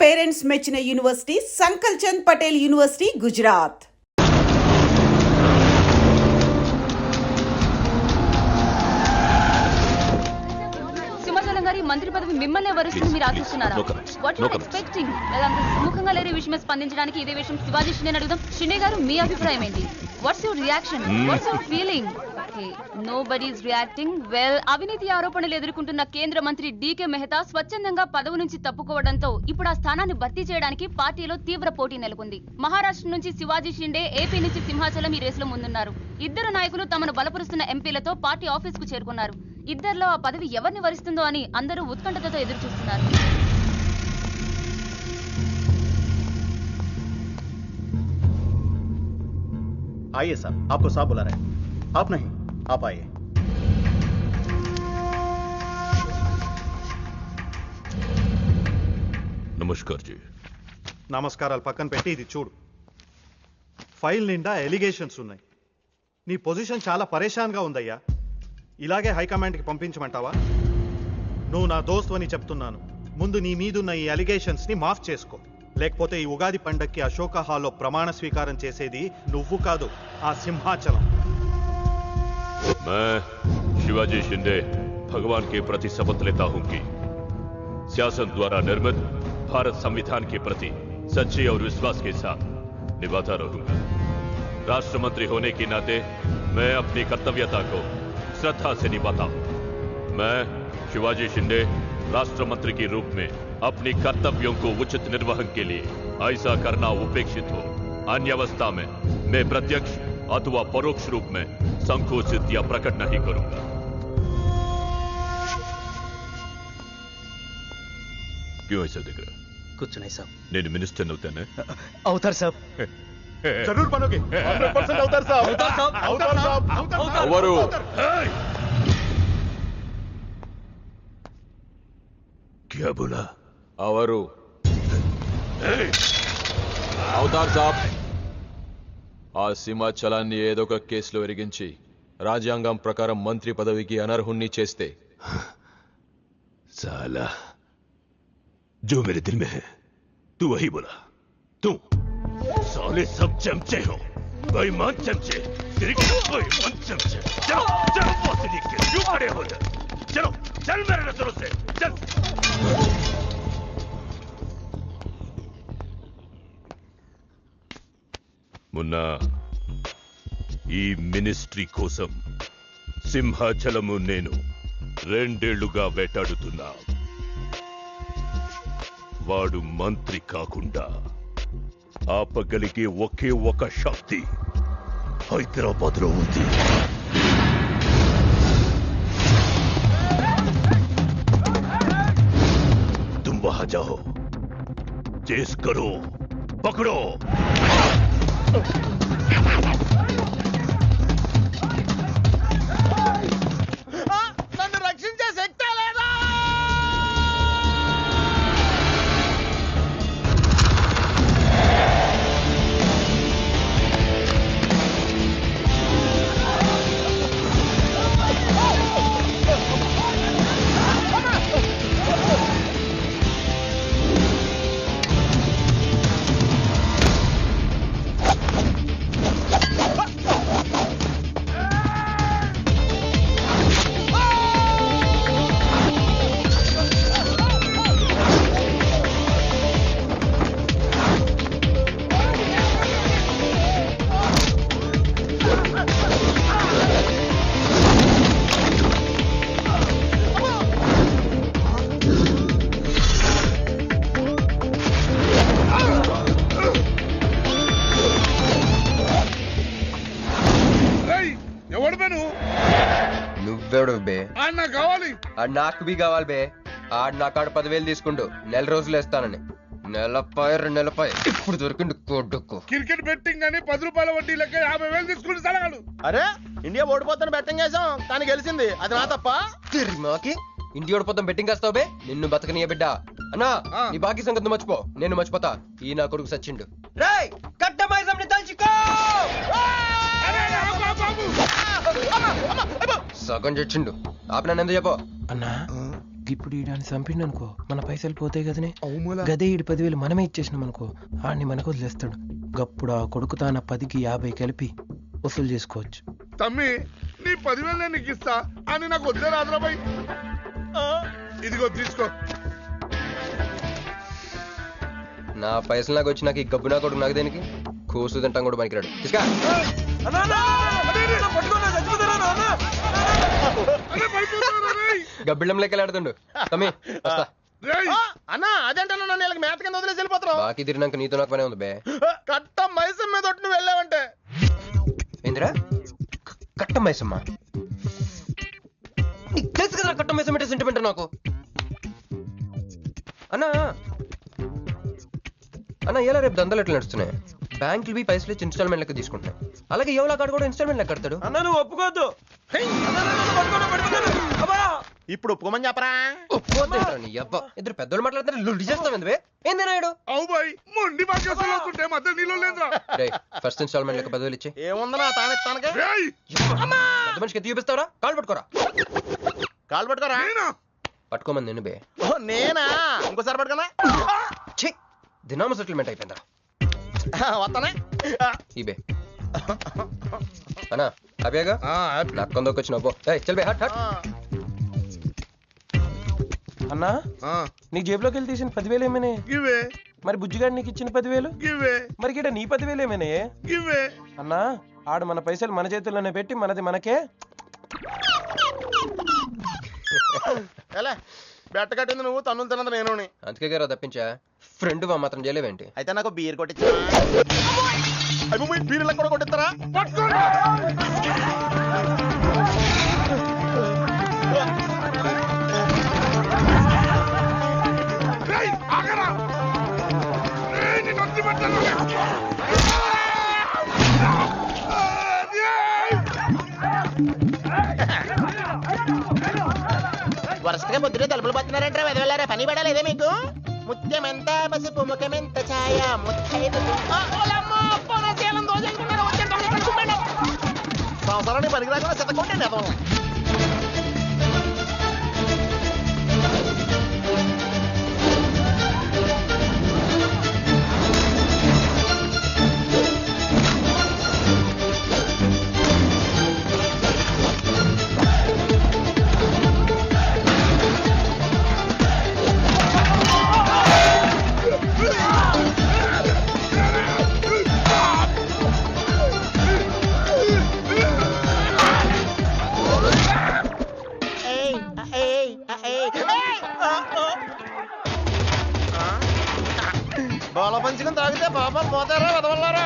Parents మెచ్చిన university Sankalchand Patel university Gujarat. మంత్రి పదవి మిమ్మల్ని వరుసని మీరు ఆశిస్తున్నారా? What you are expecting? అంత సుముఖంగా లేని విషయమే స్పందించడానికి ఇదే విషయం శివాజీ షిండే అడుగుదాం. షిండే గారు, మీ అభిప్రాయం ఏంటి? What's your reaction? What's your feeling? Okay, nobody is reacting. Well, అవినీతి ఆరోపణలు ఎదుర్కొంటున్న కేంద్ర మంత్రి డీకే మెహతా స్వచ్ఛందంగా పదవి నుంచి తప్పుకోవడంతో ఇప్పుడు ఆ స్థానాన్ని భర్తీ చేయడానికి పార్టీలో తీవ్ర పోటీ నెలకొంది. మహారాష్ట్ర నుంచి శివాజీ షిండే, ఏపీ నుంచి సింహాచలం ఈ రేసులో ముందున్నారు. ఇద్దరు నాయకులు తమను బలపరుస్తున్న ఎంపీలతో పార్టీ ఆఫీస్ కు చేరుకున్నారు. ఇద్దరిలో ఆ పదవి ఎవరిని వరిస్తుందో అని అందరూ ఉత్కంఠతతో ఎదురు చూస్తున్నారు. आइए साहब, आपको साहब बुला रहे हैं. आप नहीं, आप आइए. నమస్కార్ జీ. నమస్కారాలు పక్కన పెట్టి ఇది చూడు. ఫైల్ నిండా ఎలిగేషన్స్ ఉన్నాయి. నీ పొజిషన్ చాలా పరేషాన్గా ఉందయ్యా. ఇలాగే హైకమాండ్కి పంపించమంటావా? నువ్వు నా దోస్తు అని చెప్తున్నాను. ముందు నీ మీదున్న ఈ అలిగేషన్స్ని మాఫ్ చేసుకో. లేకపోతే ఈ ఉగాది పండక్కి అశోక హాల్లో ప్రమాణ స్వీకారం చేసేది నువ్వు కాదు, ఆ సింహాచలం. मैं शिवाजी शिंदे भगवान के प्रति शपथ लेता हूं कि शासन द्वारा निर्मित भारत संविधान के प्रति सच्चे और विश्वास के साथ निभाता रहूंगा. राष्ट्र मंत्री होने के नाते मैं अपनी कर्तव्यता को श्रद्धा से निभाता हूं. मैं शिवाजी शिंदे राष्ट्र मंत्री के रूप में अपनी कर्तव्यों को उचित निर्वहन के लिए ऐसा करना उपेक्षित हो. अन्य अवस्था में मैं प्रत्यक्ष अथवा परोक्ष रूप में संकोचित या प्रकट नहीं करूंगा. क्यों ऐसा दिख रहा? कुछ नहीं साहब. నేను మినిస్టర్ అవుతానే? అవుతారు సాబ్. जरूर बनोगे. 100% అవుతారు సాబ్. అవుతారు సాబ్. ఎవరు? क्या बोला? అవరు అవతార్ సాబ్, ఆ సింహాచలాన్ని ఏదో ఒక కేసులో ఎరిగించి రాజ్యాంగం ప్రకారం మంత్రి పదవికి అనర్హుణ్ణి చేస్తే साला जो मेरे दिल में है तू वही बोला. तू साले सब चमचे हो, बेईमान चमचे, बेईमान चमचे. चलो चलो बॉस लिख के क्यों खड़े हो जा? चलो चल मेरे नजरों से चल. मुन्ना, ఈ మినిస్ట్రీ కోసం సింహాచలము నేను 2 ఏళ్లుగా వేటాడుతున్నా. వాడు మంత్రి కాకుండా ఆపగలిగే ఒకే ఒక శక్తి హైదరాబాద్ లో ఉంది. तुम वहां जाओ, चेस करो, पकड़ो. నన్ను రక్షించే శక్తి లేదా? నువ్వెవడు బే? నాకు బి కావాలి బే. ఆడు నా కాడ 10,000 తీసుకుంటూ 4 రోజులు వేస్తానని. నెలపై 2 నెలపై ఇప్పుడు దొరికిండు కొడుకు. క్రికెట్ బెట్టింగ్ అని 10 రూపాయల వడ్డీ లెక్క 50,000 తీసుకుంటే సలహాలు. అరే, ఇండియా ఓడిపోతాను బెట్టింగ్ వేసాం, కానీ గెలిచింది. అది నా తప్ప? మాకి ఇంటి ఓడిపోతాం బెట్టింగ్ వేస్తావు బే? నిన్ను బతకనియ బిడ్డ. అన్నా, నీ బాకీ సంగతి మర్చిపో, నేను మర్చిపోతా. ఈ నా కొడుకు సచ్చిండు. రేయ్, కట్టమైజంని తలుచుకో. సగం చచ్చిండు. ఆపిన ఎందుకు చెప్పు. అన్నా, ఇప్పుడు ఈడాన్ని చంపిండు అనుకో మన పైసలు పోతాయి కదనే. గదే ఈడు 10,000 మనమే ఇచ్చేసినాం అనుకో ఆడిని మనకు వదిలేస్తాడు. గప్పుడు ఆ కొడుకు తాన 10కి 50 కలిపి వసూలు చేసుకోవచ్చు. తమ్మి నీ 10,000 నేను నీకు ఇస్తా అని నాకు వద్దే రాదురాబాయ్. ఇదిగో తీసుకో. నా పైసలు నాకు వచ్చి నాకు ఈ గబ్బు నా కొడుకు నాకు దేనికి కూసు తింటాం కూడా పనికిరాడు. తీసుకా గబ్బిళ్ళం లెక్కలు ఆడుతుండు. తమ్మి వస్తా. అన్నా అదేంటన్నా నన్ను వీళ్ళకి మేత కింద వదిలేసి వెళ్ళిపోతారు. బాకీ తిరిగినాక నీతో నాకు పనే ఉంది బే. కట్ట మైసం మీద ఒట్టు నువ్వు వెళ్ళావంటే. ఏందిరా కట్ట మైసమ్మా? నీకు తెలుసు కదా కట్ట మైసం అంటే సెంటిమెంట్ నాకు. అన్నా అన్న ఎలా రేపు దందలు ఎట్లా నడుస్తున్నాయి? బ్యాంకులు పైసలు ఇచ్చి ఇన్స్టాల్మెంట్ లెక్క తీసుకుంటున్నాయి. అలాగే ఎవలా కాడు కూడా ఇన్స్టాల్మెంట్ లెక్క కడతాడు. అన్నా నువ్వు ఒప్పుకోవద్దు. ఇప్పుడు ఒప్పుకోమని చెప్పరా? ఇద్దరు పెద్దోళ్ళు మాట్లాడుతున్నారు లుడి చేస్తాం ఎందువే. ఏంది నాయుడు? అవు బాయ్ మొండి బాగా వస్తుంటే మధ్య నీళ్ళు లేదా? ఫస్ట్ ఇన్స్టాల్మెంట్ లెక్క 10,000 ఇచ్చి ఏముందన్నా తానెత్తానగా పెద్ద మనిషికి ఎత్తి చూపిస్తావరా? కాళ్ళు పట్టుకోరా. కాలు పట్టుకోరా? పట్టుకోమని నేను బే. నేనా? ఇంకోసారి పట్టుకున్నా ఛీ దినామ సెటిల్మెంట్ అయిపోయిందా? వస్తానే ఈ బే అన్నా హ్యాపీగా నాకు కొందరికి వచ్చిన పో. చల్ బే హట్ హట్. అన్నా నీ జేబులోకి వెళ్ళి తీసిన 10,000 ఏమేనే? గివే మరి బుజ్జిగాడు నీకు ఇచ్చిన 10,000? గివే మరి గిడ నీ 10,000 ఏమేనే? గివే అన్నా ఆడు మన పైసలు మన చేతుల్లోనే పెట్టి మనది మనకే. ఎలా బెట్ట కట్టింది నువ్వు, తన్నులు తిన్నది నేను. అందుకే గారా తప్పించా. ఫ్రెండ్ మాత్రం చేయలేవేంటి? అయితే నాకు బీర్ కొట్టించా. బీర్లకు కూడా కొట్టిస్తారా? వరుసగా ముద్దునే తలుపులు పడుతున్నారంటే వెదవెళ్ళారా? పని పడలేదే మీకు? ముత్యమెంత పసుపు ముఖమెంత ఛాయ సంవత్సరాన్ని పనికిరాకుండా చెత్తకొట్టండి అదం. బోల పంచుకుని తాగితే పాపాలు పోతారా వదవల్లారా?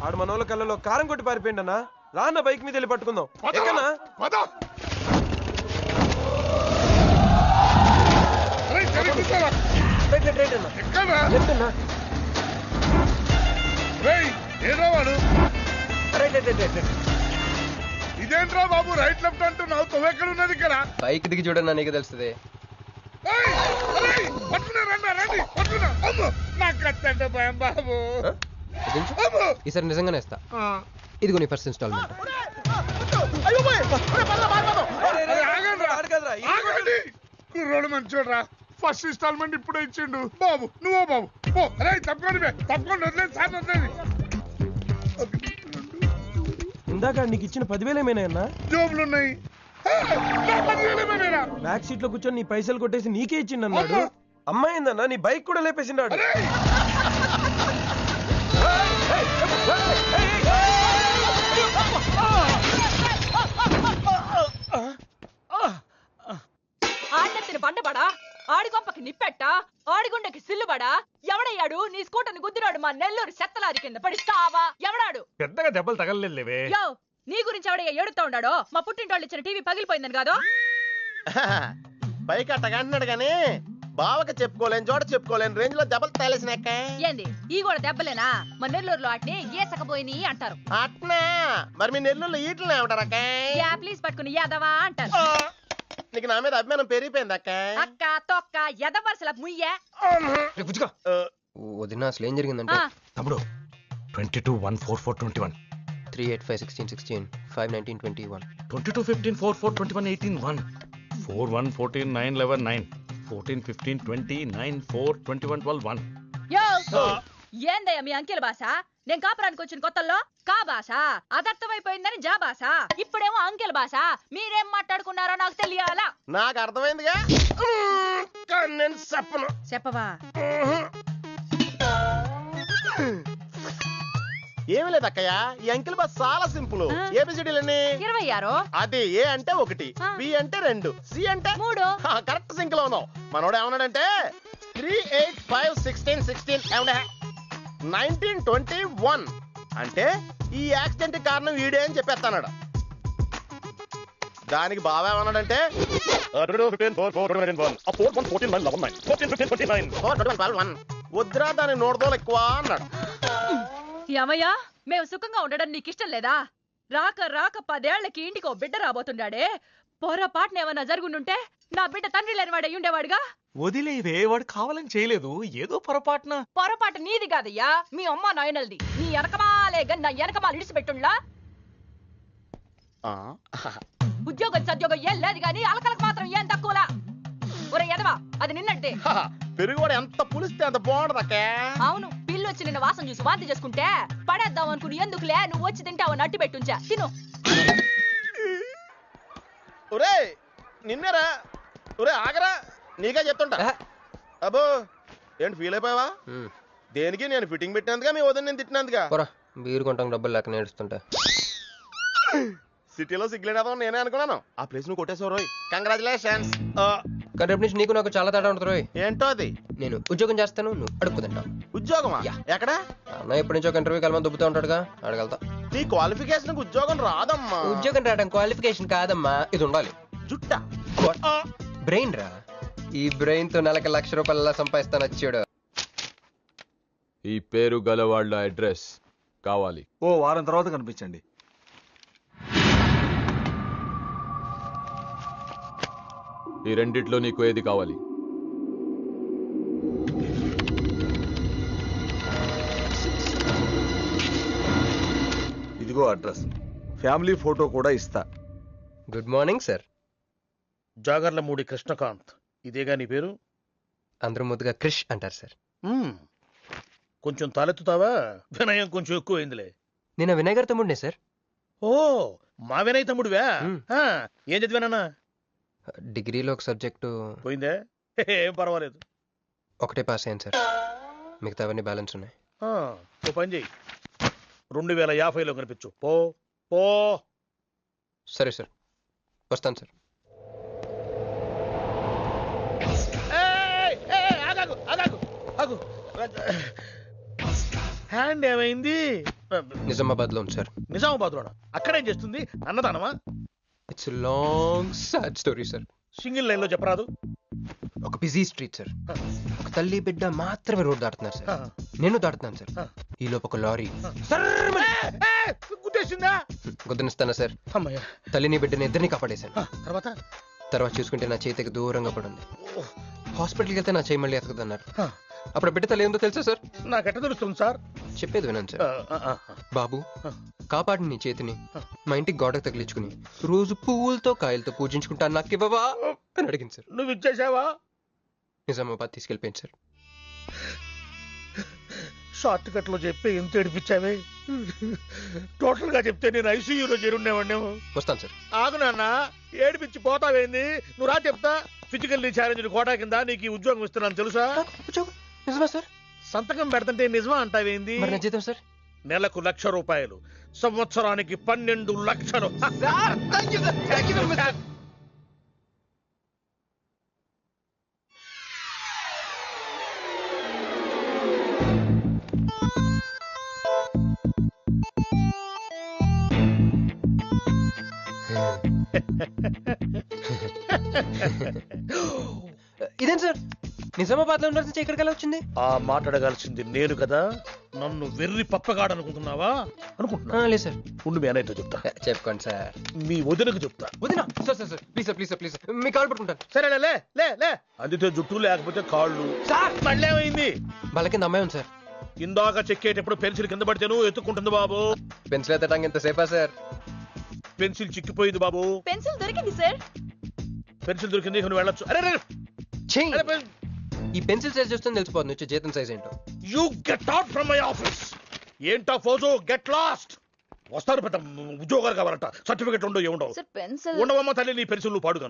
ఆడు మన వాళ్ళ కళ్ళలో కారం కొట్టి పారిపోయింది అన్న. రాన్న బైక్ మీద వెళ్ళి పట్టుకుందాం. ఎక్కనా? ఇదేంట్రా బాబు రైట్ లెఫ్ట్ అంటున్నావు? తొవ్వెక్కడ ఉన్నది ఇక్కడ? బైక్ దిగి చూడండి నీకు తెలుస్తుంది. బాబు ఈసారి నిజంగానే ఇస్తా. ఇదిగో నీ ఫస్ట్ ఇన్స్టాల్మెంట్. కుర్రోడు మంచోడ్రా. ఫస్ట్ ఇన్స్టాల్మెంట్ ఇప్పుడే ఇచ్చిండు. బాబు నువ్వో బాబు పో. అరే తప్పకుండా తప్పకుండా వదిలేదు సార్ వదిలేదు. ఇందాక నీకు ఇచ్చిన 10,000 ఏమైనా అన్నా? జోబులు ఉన్నాయి. బ్యాక్ సీట్ లో కూర్చొని నీ పైసలు కొట్టేసి నీకే ఇచ్చిండు అన్నాడు. అమ్మాయిందన్నా నీ బైక్ కూడా లేపేసిండాడు. బండబడా ఆడి కొంపకి నిప్పెట్టా ఆడిగుండెకి సిల్లుబడా ఎవడయ్యాడు నీ స్కూటర్ని గుద్దినాడు మా నెల్లూరు చెత్తలారి కింద పడి సావా ఎవడాడు పెద్దగా దెబ్బలు తగలలేవే యో నీ గురించి ఎవడయ్యా ఏడుతా ఉన్నాడో మా పుట్టింటోళ్ళు ఇచ్చిన టీవీ పగిలిపోయిందని కాదు పైకి అట్టగా అంటున్నాడు గానీ బావకి చెప్పుకోలేని చోట చెప్పుకోలేని రేంజ్ లో దెబ్బలు తగిలేసినాక ఏంది ఈ కూడా దెబ్బలేనా మా నెల్లూరులో వాటిని ఏసకపోయిని అంటారు అట్నా మరి మీ నెల్లూరులో ఈటలు ఏమంటారక్క యా ప్లీజ్ పట్టుకుని యాదవా అంటారు నీకు నా మీద అభిమానం పెరిగిపోయింది అక్క అక్క తొక్క ఎదవరుసల ముయ్యే వదిన అసలు ఏం జరిగిందంటే తమ్ముడు 22-1-4-4-21 3-8-5-16-16 5-19-21 22-15-4-4-21-18-1 4-1-14-9-11-9 14-15-20-9-4-21-12-1 యో ఏందయ్యా మీ అంకెల భాష నేను కాపురానికి వచ్చిన కొత్తల్లో కా భాష అదర్థమైపోయిందని జా భాష ఇప్పుడేమో అంకెల భాష మీరేం మాట్లాడుకున్నారో నాకు తెలియాలా నాకు అర్థమైందిగా కానీ నేను చెప్పను చెప్పవా ఏమీ లేదు అక్కయ్య ఈ అంకిల్ బస్ చాలా సింపుల్ ఏబిసిడీలన్నీ 26 అది ఏ అంటే 1 బి అంటే 2 సి అంటే 3 కరెక్ట్ సింక్ లో ఉన్నావు మనోడు ఏమన్నాడంటే 3-8-5-16-16 ఏమన్నా 19-21 అంటే ఈ యాక్సిడెంట్ కారణం వీడే అని చెప్పేస్తాడు దానికి బాగా ఏమన్నాడంటే వద్దురా దాని నోడదోలు ఎక్కువ అన్నాడు ఏమయ్యా మేము సుఖంగా ఉండడం నీకు ఇష్టం లేదా రాక రాక 10 ఏళ్లకి ఇంటికో బిడ్డ రాబోతుండాడే పొరపాటున ఏమన్నా జరుగుండుంటే నా బిడ్డ తండ్రి లేని వాడు అయ్యుండేవాడుగా వదిలేవే వాడు కావాలని చేయలేదు ఏదో పొరపాటున పొరపాటు నీది కాదయ్యా మీ అమ్మ నాయనల్ది నీ వెనకమాలే నా వెనకమాలు ఇడిచిపెట్టుండ్లా ఉద్యోగం సద్యోగం ఏం లేదు గాని అలకలకు మాత్రం ఏం తక్కువలా ఒరే ఎదవా అది నిన్నట్టే పెరుగు కూడా ఎంత పులిస్తే అంత బాగుంటది అక్క అవును పిల్లు వచ్చి నిన్న వాసన చూసి వాంతి చేసుకుంటే పడేద్దాం అనుకుని ఎందుకులే నువ్వు వచ్చి తింటావు నట్టి పెట్టుంచా తిను ఒరే నిన్నేరా ఒరే ఆగరా నీకే చెప్తుంటా అబ్బో ఏంటి ఫీల్ అయిపోయావా దేనికి నేను ఫిట్టింగ్ పెట్టినందుగా మీ వదిన నేను తిట్టినందుగా బీరు కొంటాం డబ్బులు లెక్క నేడుస్తుంటా సిటీలో సిగ్గులేదా నేనే అనుకున్నాను ఆ ప్లేస్ నువ్వు కొట్టేసావు రోయ్ కంగ్రాచులేషన్స్ కానీ రేపు నుంచి నీకు నాకు చాలా తేడా ఉంటుంది రోయ్ ఏంటో అది నేను ఉద్యోగం చేస్తాను నువ్వు అడుక్కుతుంటావు ఉద్యోగమా ఎక్కడ అన్న ఎప్పటి నుంచో ఇంటర్వ్యూకి వెళ్ళమని దుబ్బుతూ ఉంటాడుగా అడగలుగుతా నీ క్వాలిఫికేషన్ ఉద్యోగం రాదమ్మా ఉద్యోగం రావడం క్వాలిఫికేషన్ కాదమ్మా ఇది ఉండాలి జుట్ట బ్రెయిన్ రా ఈ బ్రెయిన్ తో నెలకి ₹1,00,000 సంపాదిస్తాను వచ్చాడు ఈ పేరు గల వాళ్ళ అడ్రస్ కావాలి ఓ వారం తర్వాత కనిపించండి ఈ రెండిట్లో నీకు ఏది కావాలి ఇదిగో అడ్రస్ ఫ్యామిలీ ఫోటో కూడా ఇస్తా good morning sir Jagarlamudi Krishnakanth ఇదేగా నీ పేరు అందరూ ముద్దుగా క్రిష్ అంటారు సార్ కొంచెం తలెత్తుతావా వినయం కొంచెం ఎక్కువైందిలే నేను వినయ్ గారి తమ్ముడినే సార్ ఓ మా వినయ్ తమ్ముడివా ఏం చదివానన్నా డిగ్రీలో ఒక సబ్జెక్టు పోయిందే ఏం పర్వాలేదు ఒకటే పాస్ అయ్యాను సార్ మిగతావన్నీ బ్యాలెన్స్ ఉన్నాయి ఓ పని చెయ్యి 2050లో కనిపించు పో పో సరే సార్ వస్తాను సార్ హ్యాండ్ ఏమైంది నిజామాబాద్ లో ఉంది సార్ నిజామాబాద్ లోనా అక్కడేం చేస్తుంది అన్నదానమా it's long sad story sir single line లో చెప్పరాదు ఒక బిజీ స్ట్రీట్ సార్ ఒక తల్లి బిడ్డ మాత్రమే రోడ్ దాటుతున్నారు సార్ నేను దాటుతున్నాను సార్ ఈ లోపు ఒక లారీ గుద్దేసిందా గుద్దనిస్తానా సార్ తల్లిని బిడ్డని ఇద్దరిని కాపాడేశాను తర్వాత చూసుకుంటే నా చేతికి దూరంగా పడింది హాస్పిటల్కి వెళ్తే నా చేయి మళ్ళీ ఎతకదన్నారు అప్పుడు బిడ్డ తల్లి ఏందో తెలుసా సార్ నాకెట్ట తెలుస్తుంది సార్ చెప్పేది వినండి సార్ బాబు కాపాడి నీ చేతిని మా ఇంటికి గోడకు తగిలించుకుని రోజు పువ్వులతో కాయలతో పూజించుకుంటాను నాకు ఇవ్వవా అని అడిగింది సార్ నువ్వు ఇచ్చేసావా నిజామాబాద్ తీసుకెళ్ళిపోయింది సార్ షార్ట్ కట్ లో చెప్పి ఎంత ఏడిపించావే టోటల్ గా చెప్తే నేను ఐసీయూలో చేరుండేవాడినేమో వస్తాను సార్ ఆగు నాన్న ఏడిపించి పోతావేంది నువ్వు రా చెప్తా ఫిజికల్ ఛాలెంజ్ కోటా కింద నీకు ఈ ఉద్యోగం ఇస్తున్నాను తెలుసా నిజమా సార్ సంతకం పెడతంటే నిజమా అంటావేంది మరి నా జీతం సార్ నెలకు ₹1,00,000 సంవత్సరానికి 12 లక్షలు ఇదేం సార్ నిజామాబాద్ లో ఉండాల్సి ఇక్కడికి ఎలా వచ్చింది? ఆ మాట్లాడగాల్సింది నేను కదా, నన్ను వెర్రి పప్పగాడనుకుంటున్నావా? అనుకుంటున్నా. లేదు సార్. ఉండు మీ అన్నయ్యతో చెప్తా. చెప్పుకోండి సార్. మీ వదినకు చెప్తా. వదినా sir sir sir please sir please sir please me call పట్టుకుంటాను. సరే లే లే లే. అందితే జుట్టు లేకపోతే కాళ్ళు. సార్ మళ్ళీ ఏమైంది? వాళ్ళ కింద అమ్మాయి ఉంది సార్. ఇందాక చెక్కేటప్పుడు పెన్సిల్ కింద పడితేను ఎత్తుకుంటుంది బాబు. పెన్సిల్ ఎత్తడానికి ఎంతసేపా సార్? పెన్సిల్ చిక్కిపోయింది బాబు. పెన్సిల్ దొరికింది సార్. పెన్సిల్ దొరికింది, ఇక నువ్వు వెళ్ళొచ్చు. అరే ఛీ! ఈ పెన్సిల్ సైజ్ చూస్తే తెలిసిపోతుంది వచ్చే జీతం సైజ్ ఏంటో. You get out from my office. ఏంటా ఫోజు, గెట్ లాస్ట్. వస్తారు పెద్ద ఉద్యోగాలు కావాలంట, సర్టిఫికెట్ ఉండవు ఏముండవు. సార్ పెన్సిల్ ఉండవమ్మ తల్లి, నీ పెన్సిల్ నువ్వు పాడుగా.